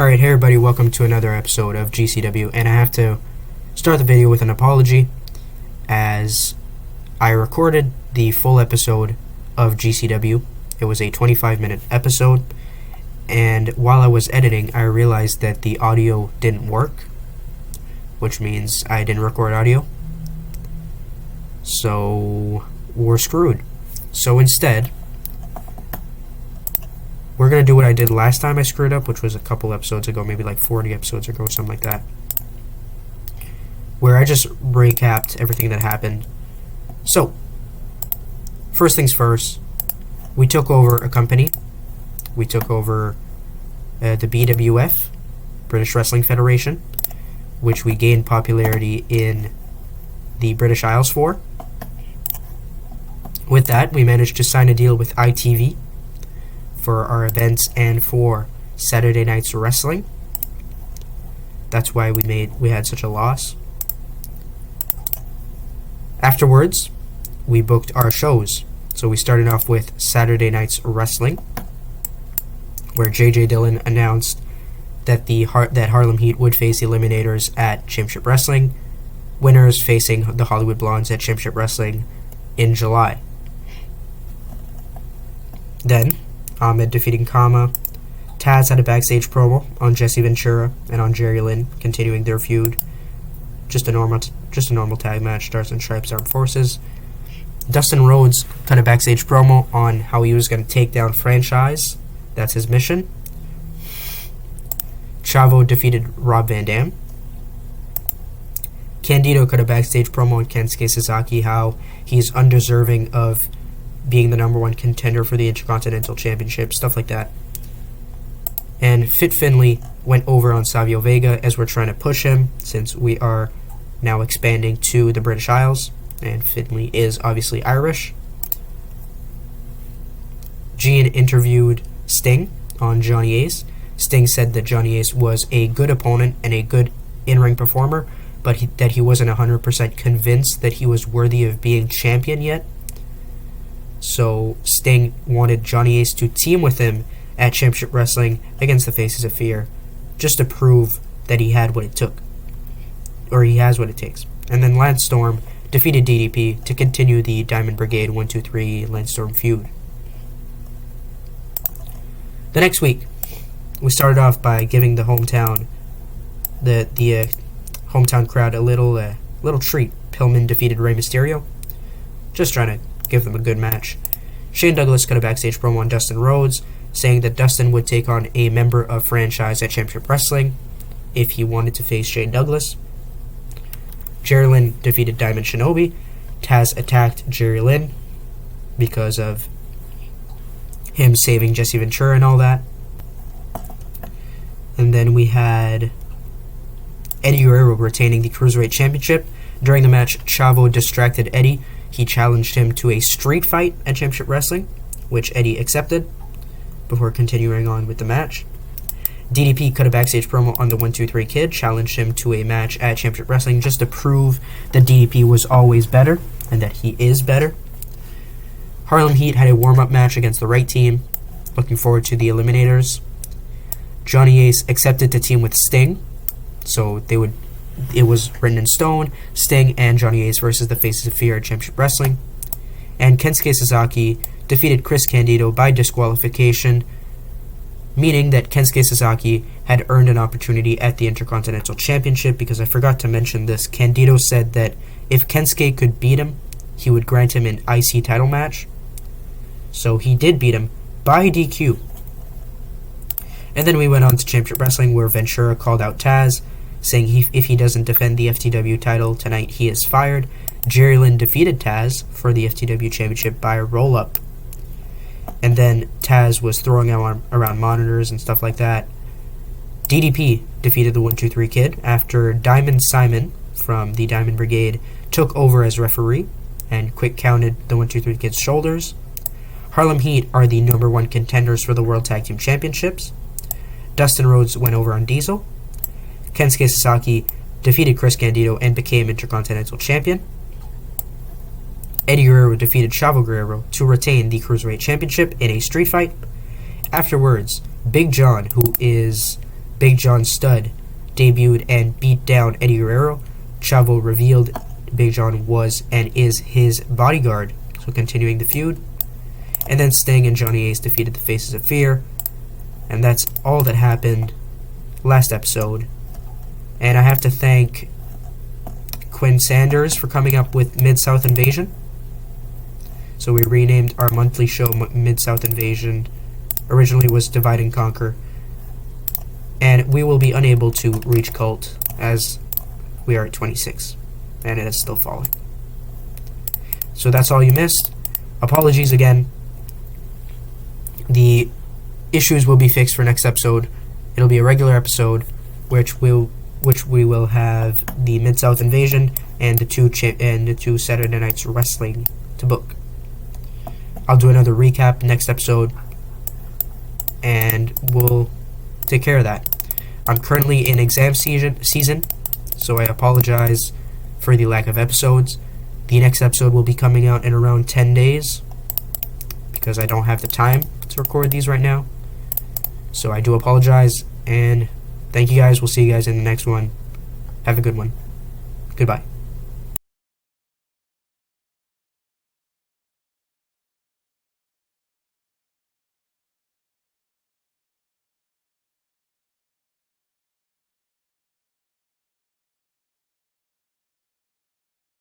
Alright, hey everybody, welcome to another episode of GCW, and I have to start the video with an apology, as I recorded the full episode of GCW. It was a 25-minute episode, and while I was editing, I realized that the audio didn't work, which means I didn't record audio. So, we're screwed. So instead, we're going to do what I did last time I screwed up, which was a couple episodes ago, maybe like 40 episodes ago, something like that, where I just recapped everything that happened. So, first things first, we took over a company. We took over the BWF, British Wrestling Federation, which we gained popularity in the British Isles for. With that, we managed to sign a deal with ITV for our events and for Saturday Night's Wrestling. That's why we had such a loss. Afterwards, we booked our shows. So we started off with Saturday Night's Wrestling, where JJ Dillon announced that that Harlem Heat would face the Eliminators at Championship Wrestling, winners facing the Hollywood Blondes at Championship Wrestling in July. Then Ahmed defeating Kama. Taz had a backstage promo on Jesse Ventura and on Jerry Lynn, continuing their feud. Just a normal tag match. Stars and Stripes Armed Forces. Dustin Rhodes cut a backstage promo on how he was going to take down Franchise. That's his mission. Chavo defeated Rob Van Dam. Candido cut a backstage promo on Kensuke Sasaki, how he's undeserving of being the number one contender for the Intercontinental Championship, stuff like that. And Fit Finlay went over on Savio Vega, as we're trying to push him, since we are now expanding to the British Isles, and Finlay is obviously Irish. Gene interviewed Sting on Johnny Ace. Sting said that Johnny Ace was a good opponent and a good in-ring performer, but that he wasn't 100% convinced that he was worthy of being champion yet. So Sting wanted Johnny Ace to team with him at Championship Wrestling against the Faces of Fear, just to prove that he had what it took, or he has what it takes. And then Lance Storm defeated DDP to continue the Diamond Brigade 1-2-3 Lance Storm feud. The next week, we started off by giving the hometown crowd a little treat. Pillman defeated Rey Mysterio, just trying to give them a good match. Shane Douglas cut a backstage promo on Dustin Rhodes, saying that Dustin would take on a member of Franchise at Championship Wrestling if he wanted to face Shane Douglas. Jerry Lynn defeated Diamond Shinobi. Taz attacked Jerry Lynn because of him saving Jesse Ventura and all that. And then we had Eddie Guerrero retaining the Cruiserweight Championship. During the match, Chavo distracted Eddie. He challenged him to a street fight at Championship Wrestling, which Eddie accepted, before continuing on with the match. DDP cut a backstage promo on the 1-2-3 Kid, challenged him to a match at Championship Wrestling just to prove that DDP was always better, and that he is better. Harlem Heat had a warm-up match against the right team. Looking forward to the Eliminators. Johnny Ace accepted to team with Sting, so it was written in stone, Sting and Johnny Ace versus the Faces of Fear at Championship Wrestling. And Kensuke Sasaki defeated Chris Candido by disqualification, meaning that Kensuke Sasaki had earned an opportunity at the Intercontinental Championship, because I forgot to mention this. Candido said that if Kensuke could beat him, he would grant him an IC title match. So he did beat him by DQ. And then we went on to Championship Wrestling, where Ventura called out Taz, saying if he doesn't defend the FTW title tonight, he is fired. Jerry Lynn defeated Taz for the FTW Championship by a roll-up. And then Taz was throwing around monitors and stuff like that. DDP defeated the 1-2-3 Kid after Diamond Simon from the Diamond Brigade took over as referee and quick counted the 1-2-3 Kid's shoulders. Harlem Heat are the number one contenders for the World Tag Team Championships. Dustin Rhodes went over on Diesel. Kensuke Sasaki defeated Chris Candido and became Intercontinental Champion. Eddie Guerrero defeated Chavo Guerrero to retain the Cruiserweight Championship in a street fight. Afterwards, Big John, who is Big John Studd debuted and beat down Eddie Guerrero, Chavo revealed Big John was and is his bodyguard, so continuing the feud. And then Sting and Johnny Ace defeated the Faces of Fear. And that's all that happened last episode. And I have to thank Quinn Sanders for coming up with Mid-South Invasion. So we renamed our monthly show Mid-South Invasion. Originally was Divide and Conquer. And we will be unable to reach Cult as we are at 26. And it is still falling. So that's all you missed. Apologies again. The issues will be fixed for next episode. It'll be a regular episode, which we will have the Mid-South Invasion and the two Saturday Nights Wrestling to book. I'll do another recap next episode, and we'll take care of that. I'm currently in exam season, so I apologize for the lack of episodes. The next episode will be coming out in around 10 days, because I don't have the time to record these right now. So I do apologize, and thank you guys. We'll see you guys in the next one. Have a good one. Goodbye.